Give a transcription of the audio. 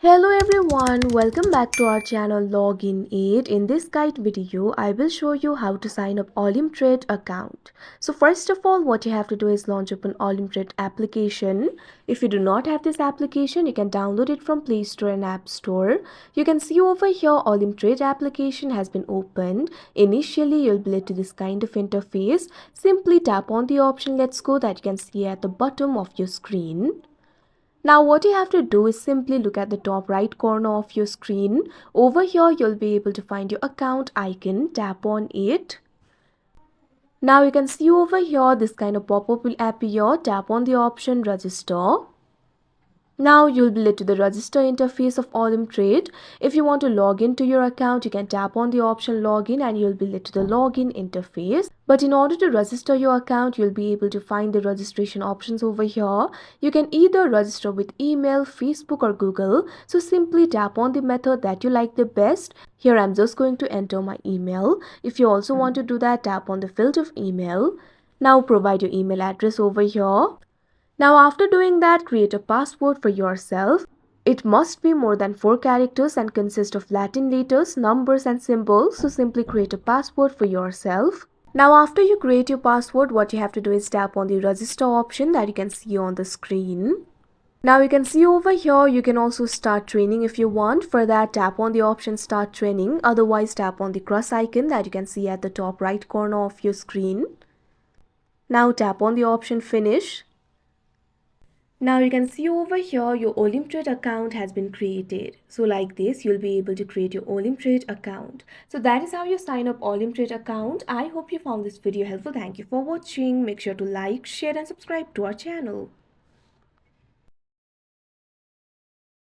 Hello everyone, welcome back to our channel Login Aid. In this guide video, I will show you how to sign up Olymptrade account. So first of all, what you have to do is launch up an Olymptrade application. If you do not have this application, you can download it from Play Store and App Store. You can see over here Olymptrade application has been opened. Initially, you'll be led to this kind of interface. Simply tap on the option Let's Go that you can see at the bottom of your screen. Now what you have to do is simply look at the top right corner of your screen. Over here you'll be able to find your account icon. Tap on it. Now you can see over here this kind of pop-up will appear. Tap on the option register. Now you'll be led to the register interface of Olymptrade. If you want to log into your account, you can tap on the option login and you'll be led to the login interface. But in order to register your account, you'll be able to find the registration options over here. You can either register with email, Facebook or Google. So simply tap on the method that you like the best. Here I'm just going to enter my email. If you also want to do that, tap on the field of email. Now provide your email address over here. Now after doing that, create a password for yourself. It must be more than 4 characters and consist of Latin letters, numbers and symbols. So simply create a password for yourself. Now after you create your password, what you have to do is tap on the register option that you can see on the screen. Now you can see over here, you can also start training if you want. For that, tap on the option start training. Otherwise, tap on the cross icon that you can see at the top right corner of your screen. Now tap on the option finish. Now you can see over here your Olymptrade account has been created. So like this, you'll be able to create your Olymptrade account. So that is how you sign up Olymptrade account. I hope you found this video helpful. Thank you for watching. Make sure to like, share and subscribe to our channel.